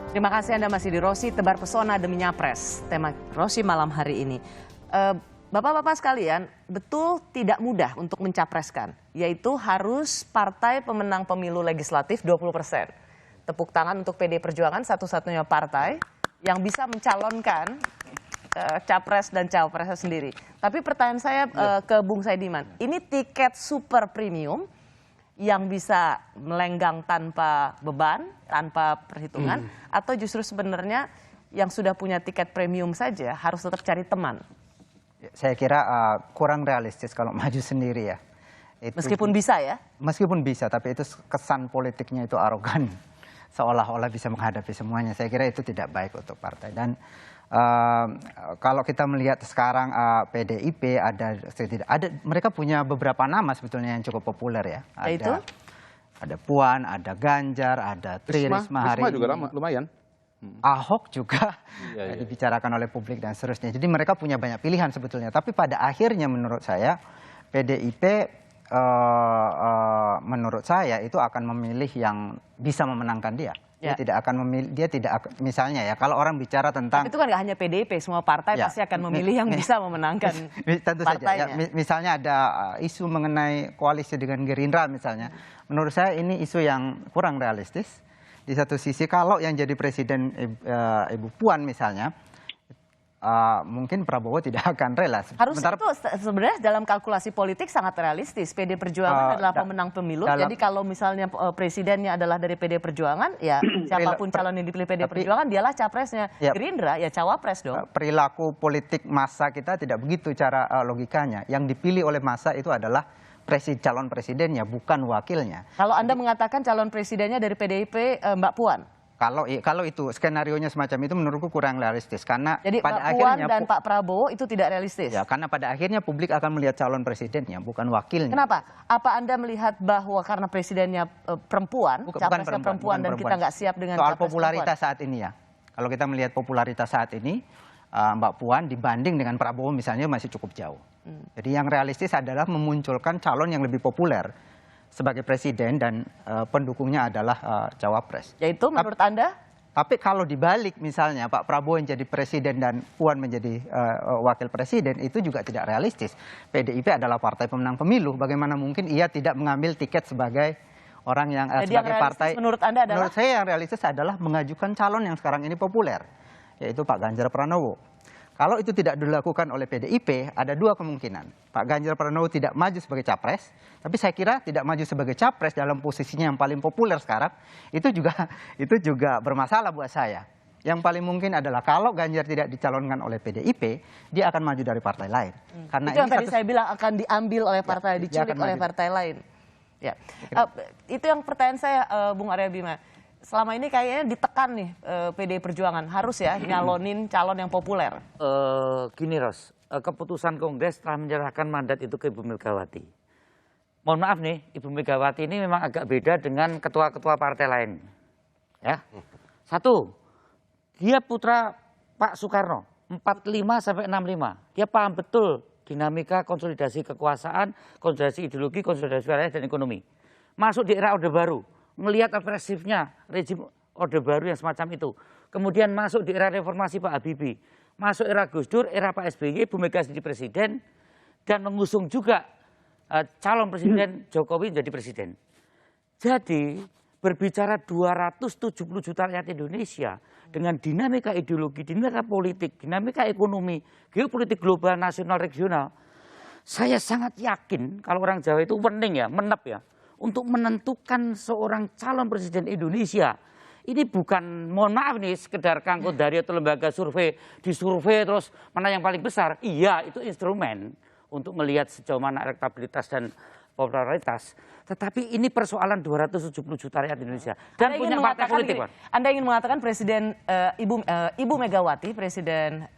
Terima kasih Anda masih di Rosi Tebar Pesona demi Nyapres. Tema Rosi malam hari ini. Bapak-bapak sekalian, betul tidak mudah untuk mencapreskan, yaitu harus partai pemenang pemilu legislatif 20%. Tepuk tangan untuk PD Perjuangan, satu-satunya partai yang bisa mencalonkan capres dan cawapresnya sendiri. Tapi pertanyaan saya ke Bung Saidiman, ini tiket super premium yang bisa melenggang tanpa beban, tanpa perhitungan, atau justru sebenarnya yang sudah punya tiket premium saja harus tetap cari teman? Saya kira kurang realistis kalau maju sendiri ya. Meskipun bisa ya? Meskipun bisa, tapi itu kesan politiknya itu arogan. Seolah-olah bisa menghadapi semuanya. Saya kira itu tidak baik untuk partai. Dan kalau kita melihat sekarang PDIP mereka punya beberapa nama sebetulnya yang cukup populer ya. Ada Puan, ada Ganjar, ada Tri Risma hari ini juga lumayan. Ahok juga dibicarakan oleh publik dan seterusnya. Jadi mereka punya banyak pilihan sebetulnya. Tapi pada akhirnya menurut saya PDIP menurut saya itu akan memilih yang bisa memenangkan dia. Dia tidak akan memilih, misalnya ya kalau orang bicara tentang. Tapi itu kan nggak hanya PDIP, semua partai pasti akan memilih yang bisa memenangkan tentu partainya. saja. Ya, misalnya ada isu mengenai koalisi dengan Gerindra misalnya. Menurut saya ini isu yang kurang realistis. Di satu sisi kalau yang jadi presiden Ibu Puan misalnya, mungkin Prabowo tidak akan rela. Harusnya itu sebenarnya dalam kalkulasi politik sangat realistis. PD Perjuangan adalah pemenang pemilu. Jadi kalau misalnya presidennya adalah dari PD Perjuangan, ya siapapun calon yang dipilih PD Perjuangan, dialah capresnya. Gerindra ya cawapres dong. Perilaku politik massa kita tidak begitu cara logikanya. Yang dipilih oleh massa itu adalah calon presidennya, bukan wakilnya. Kalau Anda mengatakan calon presidennya dari PDIP Mbak Puan? Kalau itu skenarionya semacam itu menurutku kurang realistis karena jadi pada Mbak Puan dan Pak Prabowo itu tidak realistis. Ya, karena pada akhirnya publik akan melihat calon presidennya bukan wakilnya. Kenapa? Apa Anda melihat bahwa karena presidennya perempuan, capresnya perempuan dan kita nggak siap dengan soal popularitas saat ini ya. Kalau kita melihat popularitas saat ini Mbak Puan dibanding dengan Prabowo misalnya masih cukup jauh. Jadi yang realistis adalah memunculkan calon yang lebih populer sebagai presiden dan pendukungnya adalah cawapres. Yaitu menurut Anda? Tapi kalau dibalik misalnya Pak Prabowo yang jadi presiden dan Puan menjadi wakil presiden itu juga tidak realistis. PDIP adalah partai pemenang pemilu. Bagaimana mungkin ia tidak mengambil tiket sebagai orang yang sebagai yang partai? Menurut Anda adalah? Menurut saya yang realistis adalah mengajukan calon yang sekarang ini populer, yaitu Pak Ganjar Pranowo. Kalau itu tidak dilakukan oleh PDIP, ada dua kemungkinan. Pak Ganjar Pranowo tidak maju sebagai capres, tapi saya kira tidak maju sebagai capres dalam posisinya yang paling populer sekarang, itu juga bermasalah buat saya. Yang paling mungkin adalah kalau Ganjar tidak dicalonkan oleh PDIP, dia akan maju dari partai lain. Karena itu yang tadi saya bilang akan diambil oleh partai, diculik oleh partai lain. Ya, itu yang pertanyaan saya, Bung Arya Bima. Selama ini kayaknya ditekan nih PDI Perjuangan harus ya nyalonin calon yang populer. Gini Ros, keputusan Kongres telah menyerahkan mandat itu ke Ibu Megawati. Mohon maaf nih, Ibu Megawati ini memang agak beda dengan ketua-ketua partai lain. Ya, satu, dia putra Pak Soekarno, 45 sampai 65. Dia paham betul dinamika konsolidasi kekuasaan, konsolidasi ideologi, konsolidasi wilayah dan ekonomi. Masuk di era Orde Baru. Melihat agresifnya rejim Orde Baru yang semacam itu. Kemudian masuk di era reformasi Pak Habibie. Masuk era Gus Dur, era Pak SBY, Bu Mega jadi presiden. Dan mengusung juga calon presiden Jokowi jadi presiden. Jadi berbicara 270 juta rakyat Indonesia dengan dinamika ideologi, dinamika politik, dinamika ekonomi, geopolitik global, nasional, regional. Saya sangat yakin kalau orang Jawa itu wening ya, menep ya. Untuk menentukan seorang calon presiden Indonesia. Ini bukan, mohon maaf nih, sekedar kangkut dari atau lembaga survei, disurvei terus mana yang paling besar. Iya, itu instrumen untuk melihat sejauh mana elektabilitas dan popularitas. Tetapi ini persoalan 270 juta rakyat Indonesia. Dan punya partai politik. Anda ingin mengatakan Presiden Ibu Megawati, Presiden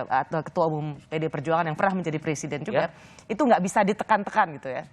atau Ketua Umum PD Perjuangan yang pernah menjadi presiden juga, itu nggak bisa ditekan-tekan gitu ya?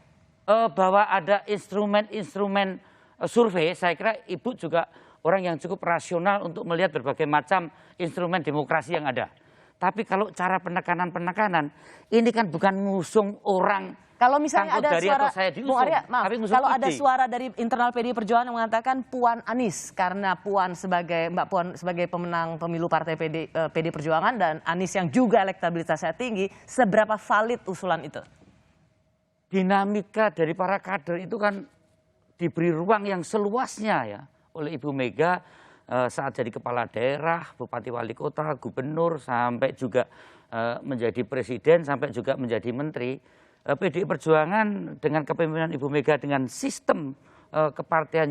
Bahwa ada instrumen-instrumen survei, saya kira Ibu juga orang yang cukup rasional untuk melihat berbagai macam instrumen demokrasi yang ada. Tapi kalau cara penekanan-penekanan, ini kan bukan ngusung orang Kalau misalnya Sangkut ada dari suara, atau saya diusung, Bung Arya, maaf, tapi ngusung kalau ada ide. suara dari internal PDI Perjuangan yang mengatakan Puan Anies karena Mbak Puan sebagai pemenang pemilu partai PDI Perjuangan dan Anies yang juga elektabilitasnya tinggi, seberapa valid usulan itu? Dinamika dari para kader itu kan diberi ruang yang seluasnya ya oleh Ibu Mega saat jadi kepala daerah, bupati wali kota, gubernur, sampai juga menjadi presiden, sampai juga menjadi menteri. PDI Perjuangan dengan kepemimpinan Ibu Mega dengan sistem kepartian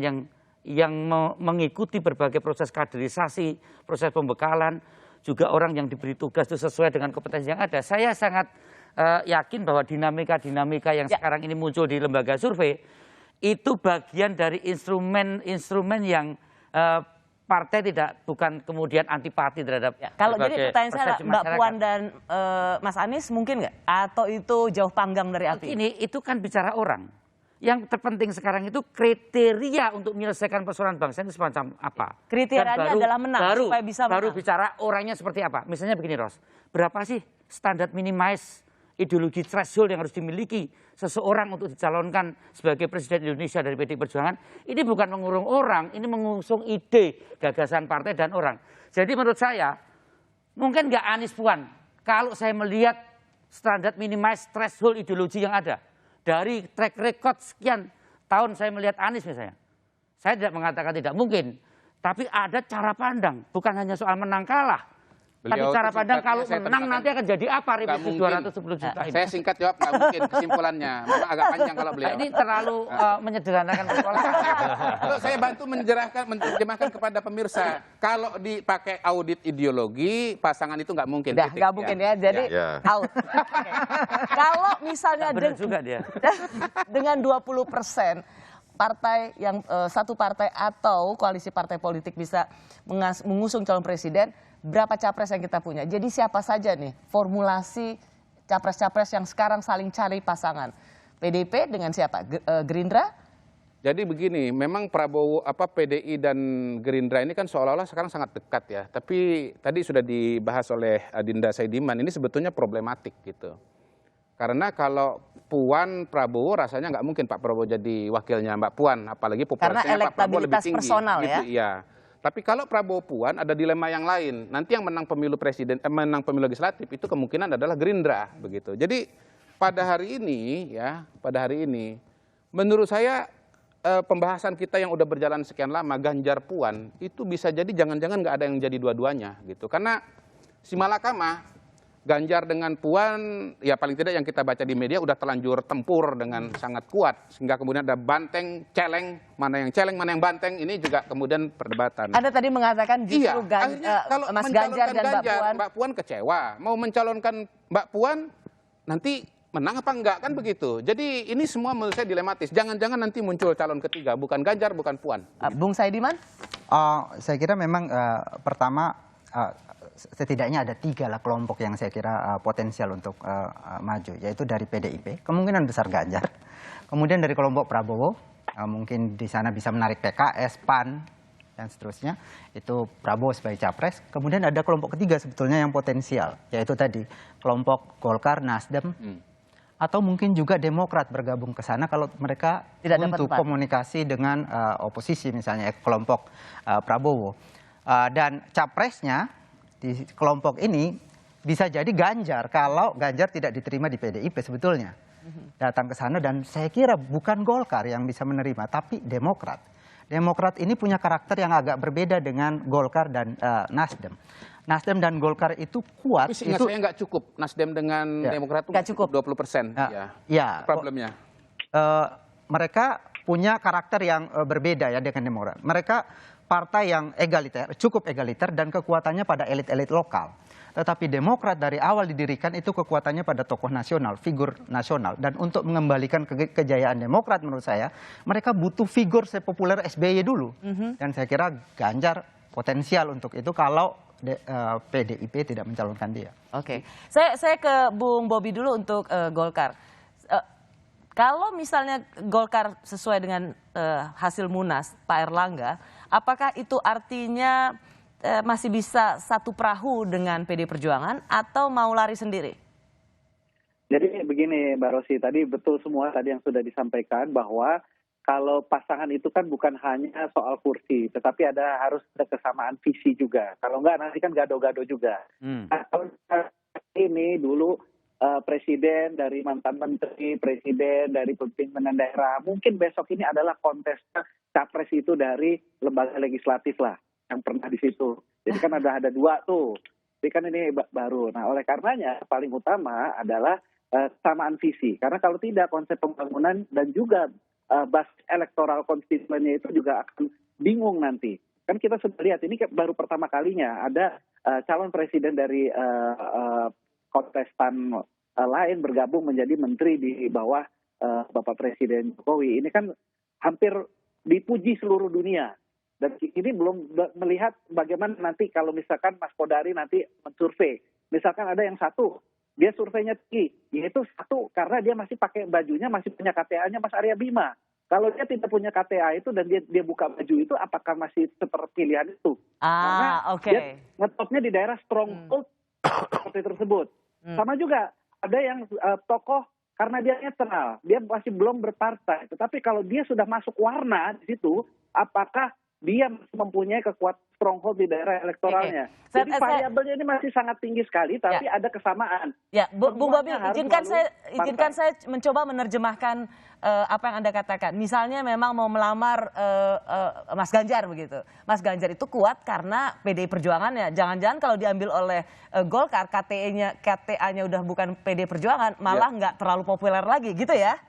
yang mengikuti berbagai proses kaderisasi, proses pembekalan, juga orang yang diberi tugas itu sesuai dengan kompetensi yang ada. Saya sangat yakin bahwa dinamika-dinamika yang sekarang ini muncul di lembaga survei itu bagian dari instrumen-instrumen yang partai bukan kemudian antipati terhadap Kalau jadi pertanyaan saya, persepsi Mbak masyarakat. Puan dan Mas Anies mungkin nggak? Atau itu jauh panggang dari api? Ini itu kan bicara orang. Yang terpenting sekarang itu kriteria untuk menyelesaikan persoalan bangsa ini semacam apa? Kriterianya adalah menang, supaya bisa baru menang. bicara orangnya seperti apa. Misalnya begini, Ros. Berapa sih standar minimize ideologi threshold yang harus dimiliki seseorang untuk dicalonkan sebagai presiden Indonesia dari PDI Perjuangan? Ini bukan mengurung orang, ini mengusung ide, gagasan partai dan orang. Jadi menurut saya, mungkin nggak Anies Puan. Kalau saya melihat standar minimize threshold ideologi yang ada, dari track record sekian tahun saya melihat Anies misalnya. Saya tidak mengatakan tidak mungkin, tapi ada cara pandang, bukan hanya soal menang kalah. Tapi cara pandang kalau menang nanti akan jadi apa revisi 210 juta ini. Saya singkat jawab, nggak mungkin kesimpulannya. Memang agak panjang kalau beliau. Ini terlalu menyederhanakan persoalan. Kalau saya bantu menerjemahkan kepada pemirsa. Kalau dipakai audit ideologi, pasangan itu nggak mungkin. Udah, nggak mungkin ya, jadi out. Oke. Kalau misalnya Benar juga dia. dengan 20% partai yang satu partai atau koalisi partai politik bisa mengusung calon presiden, berapa capres yang kita punya? Jadi siapa saja nih formulasi capres-capres yang sekarang saling cari pasangan? PDIP dengan siapa? Gerindra? Jadi begini, memang Prabowo, PDI dan Gerindra ini kan seolah-olah sekarang sangat dekat ya. Tapi tadi sudah dibahas oleh Adinda Saidiman, ini sebetulnya problematik gitu. Karena kalau Puan Prabowo rasanya nggak mungkin Pak Prabowo jadi wakilnya Mbak Puan, apalagi popularitasnya Pak Prabowo lebih tinggi. Personal gitu, ya. Tapi kalau Prabowo Puan ada dilema yang lain. Nanti yang menang pemilu presiden, menang pemilu legislatif itu kemungkinan adalah Gerindra begitu. Jadi pada hari ini menurut saya pembahasan kita yang udah berjalan sekian lama Ganjar Puan itu bisa jadi jangan-jangan nggak ada yang jadi dua-duanya gitu. Karena si malakama Ganjar dengan Puan, ya paling tidak yang kita baca di media udah terlanjur tempur dengan sangat kuat. Sehingga kemudian ada banteng, celeng, mana yang celeng, mana yang banteng, ini juga kemudian perdebatan. Anda tadi mengatakan justru kalau Mas Ganjar dan Mbak Puan kecewa. Mau mencalonkan Mbak Puan, nanti menang apa enggak, kan begitu. Jadi ini semua menurut saya dilematis. Jangan-jangan nanti muncul calon ketiga, bukan Ganjar, bukan Puan. Bung Saidiman? Saya kira memang pertama setidaknya ada 3 lah kelompok yang saya kira potensial untuk maju, yaitu dari PDIP, kemungkinan besar Ganjar, kemudian dari kelompok Prabowo, mungkin di sana bisa menarik PKS, PAN, dan seterusnya, itu Prabowo sebagai capres. Kemudian ada kelompok ketiga sebetulnya yang potensial, yaitu tadi kelompok Golkar, Nasdem, atau mungkin juga Demokrat bergabung ke sana kalau mereka tidak untuk komunikasi dengan oposisi, misalnya kelompok Prabowo. Dan capresnya di kelompok ini bisa jadi Ganjar kalau Ganjar tidak diterima di PDIP sebetulnya. Datang ke sana dan saya kira bukan Golkar yang bisa menerima, tapi Demokrat. Demokrat ini punya karakter yang agak berbeda dengan Golkar dan Nasdem. Nasdem dan Golkar itu kuat. Tapi seingat saya nggak cukup Nasdem dengan Demokrat itu nggak cukup 20%. Ya. Problemnya. Mereka punya karakter yang berbeda ya dengan Demokrat. Mereka partai yang egaliter, cukup egaliter dan kekuatannya pada elit-elit lokal. Tetapi Demokrat dari awal didirikan itu kekuatannya pada tokoh nasional, figur nasional. Dan untuk mengembalikan kejayaan Demokrat menurut saya, mereka butuh figur sepopuler SBY dulu. Dan saya kira Ganjar potensial untuk itu kalau PDIP tidak mencalonkan dia. Oke. Saya ke Bung Bobi dulu untuk Golkar. Kalau misalnya Golkar sesuai dengan hasil Munas Pak Erlangga, apakah itu artinya masih bisa satu perahu dengan PD Perjuangan atau mau lari sendiri? Jadi begini Mbak Rosi, tadi betul semua tadi yang sudah disampaikan bahwa kalau pasangan itu kan bukan hanya soal kursi, tetapi harus ada kesamaan visi juga. Kalau enggak nanti kan gado-gado juga. Nah, kalau ini dulu presiden dari mantan menteri, presiden dari pimpinan daerah, mungkin besok ini adalah kontestan capres itu dari lembaga legislatif lah yang pernah di situ. Jadi kan ada dua tuh. Jadi kan ini baru. Nah, oleh karenanya paling utama adalah kesamaan visi. Karena kalau tidak konsep pembangunan dan juga basis elektoral konstituennya itu juga akan bingung nanti. Kan kita sudah lihat ini baru pertama kalinya ada calon presiden dari kontestan lain bergabung menjadi menteri di bawah Bapak Presiden Jokowi. Ini kan hampir dipuji seluruh dunia. Dan ini belum melihat bagaimana nanti kalau misalkan Mas Kodari nanti mensurvei. Misalkan ada yang satu, dia surveinya tinggi, yaitu satu karena dia masih pakai bajunya, masih punya KTA-nya Mas Arya Bima. Kalau dia tidak punya KTA itu dan dia buka baju itu, apakah masih seperti pilihan itu? Karena dia ngetopnya di daerah stronghold seperti tersebut. Sama juga ada yang tokoh karena dia netral, dia masih belum berpartai. Tetapi kalau dia sudah masuk warna di situ, apakah dia mempunyai kekuatan stronghold di daerah elektoralnya. Jadi variabelnya ini masih sangat tinggi sekali, tapi ada kesamaan. Ya, Bung Bobi, izinkan saya mencoba menerjemahkan apa yang Anda katakan. Misalnya memang mau melamar Mas Ganjar begitu. Mas Ganjar itu kuat karena PDI Perjuangannya. Jangan-jangan kalau diambil oleh Golkar, KTA-nya udah bukan PDI Perjuangan, malah nggak terlalu populer lagi, gitu ya?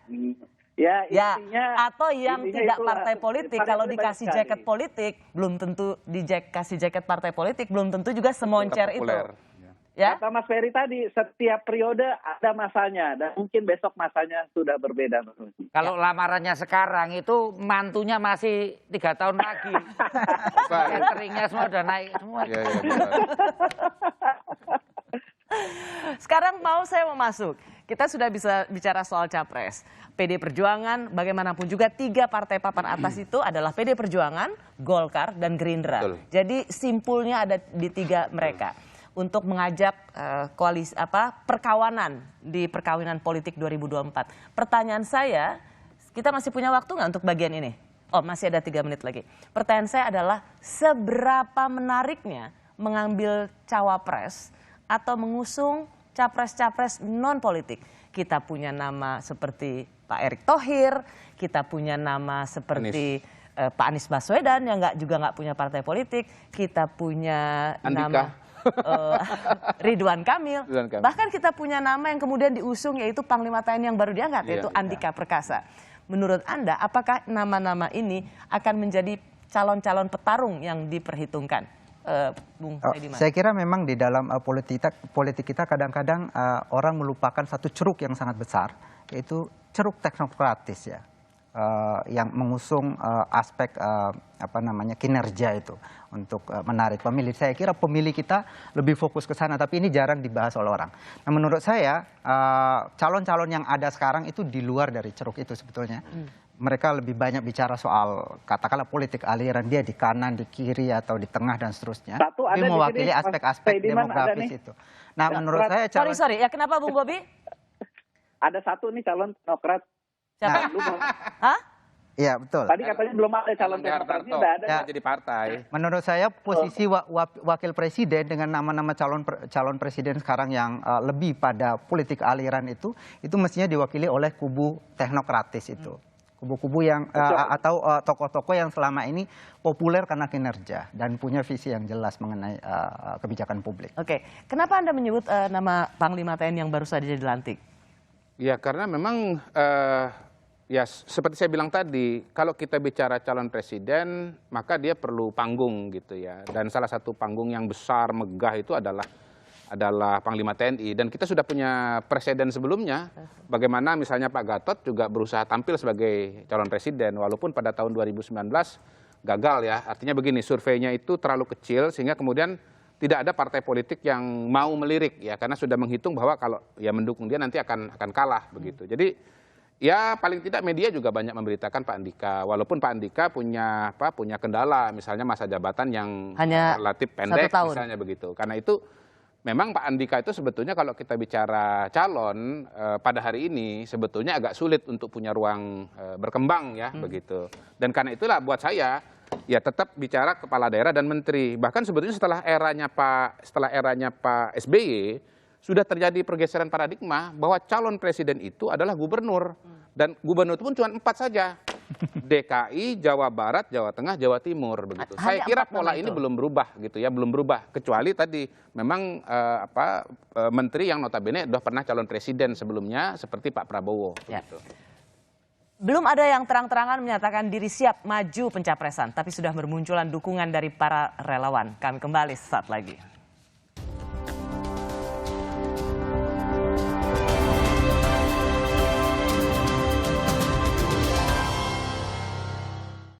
Ya, intinya, atau yang tidak itulah, partai politik, kalau dikasih jaket politik, belum tentu dikasih jaket partai politik, belum tentu juga semoncer itu. Ya? Kata Mas Ferry tadi, setiap periode ada masanya, dan mungkin besok masanya sudah berbeda. Kalau lamarannya sekarang itu mantunya masih 3 tahun lagi. Cateringnya semua udah naik semua. Sekarang saya mau masuk. Kita sudah bisa bicara soal capres. PD Perjuangan, bagaimanapun juga 3 partai papan atas itu adalah PD Perjuangan, Golkar, dan Gerindra. Betul. Jadi simpulnya ada di 3 mereka untuk mengajak koalisi perkawanan di perkawinan politik 2024. Pertanyaan saya, kita masih punya waktu nggak untuk bagian ini? Oh, masih ada 3 menit lagi. Pertanyaan saya adalah seberapa menariknya mengambil cawapres atau mengusung capres-capres non-politik. Kita punya nama seperti Pak Erick Thohir, kita punya nama seperti Pak Anies Baswedan yang juga nggak punya partai politik, kita punya nama Ridwan Kamil, bahkan kita punya nama yang kemudian diusung yaitu Panglima TNI yang baru diangkat, yaitu Andika Perkasa. Menurut Anda, apakah nama-nama ini akan menjadi calon-calon petarung yang diperhitungkan? Bung Ediman. Saya kira memang di dalam politik kita kadang-kadang orang melupakan satu ceruk yang sangat besar, yaitu ceruk teknokratis ya, yang mengusung aspek kinerja itu untuk menarik pemilih. Saya kira pemilih kita lebih fokus ke sana, tapi ini jarang dibahas oleh orang. Nah, menurut saya calon-calon yang ada sekarang itu di luar dari ceruk itu sebetulnya. Mereka lebih banyak bicara soal katakanlah politik aliran, dia di kanan, di kiri atau di tengah dan seterusnya. Ini mewakili aspek-aspek demografis itu. Nah, menurut saya calon... Sorry, ya kenapa Bung Bobi? Ada satu nih calon teknokrat. Siapa? Hah? Iya, betul. Tadi katanya belum ada calon teknokratnya, udah ada. Jadi partai. Menurut saya posisi wakil presiden dengan nama-nama calon presiden sekarang yang lebih pada politik aliran itu mestinya diwakili oleh kubu teknokratis itu. Kubu-kubu yang atau tokoh-tokoh yang selama ini populer karena kinerja dan punya visi yang jelas mengenai kebijakan publik. Oke, kenapa Anda menyebut nama Panglima TNI yang baru saja dilantik? Ya karena memang ya seperti saya bilang tadi, kalau kita bicara calon presiden maka dia perlu panggung gitu ya. Dan salah satu panggung yang besar megah itu adalah Panglima TNI, dan kita sudah punya presiden sebelumnya bagaimana misalnya Pak Gatot juga berusaha tampil sebagai calon presiden walaupun pada tahun 2019 gagal ya. Artinya begini, surveinya itu terlalu kecil sehingga kemudian tidak ada partai politik yang mau melirik ya, karena sudah menghitung bahwa kalau ya mendukung dia nanti akan kalah begitu. Jadi ya paling tidak media juga banyak memberitakan Pak Andika, walaupun Pak Andika punya kendala misalnya masa jabatan yang hanya relatif pendek 1 tahun. misalnya begitu. Karena itu memang Pak Andika itu sebetulnya kalau kita bicara calon pada hari ini sebetulnya agak sulit untuk punya ruang berkembang ya begitu. Dan karena itulah buat saya ya tetap bicara kepala daerah dan menteri. Bahkan sebetulnya setelah eranya Pak SBY sudah terjadi pergeseran paradigma bahwa calon presiden itu adalah gubernur dan gubernur itu pun cuma 4 saja. DKI, Jawa Barat, Jawa Tengah, Jawa Timur begitu. Saya kira pola ini belum berubah gitu ya, belum berubah kecuali tadi memang menteri yang notabene sudah pernah calon presiden sebelumnya seperti Pak Prabowo begitu. Belum ada yang terang-terangan menyatakan diri siap maju pencapresan, tapi sudah bermunculan dukungan dari para relawan. Kami kembali sesaat lagi.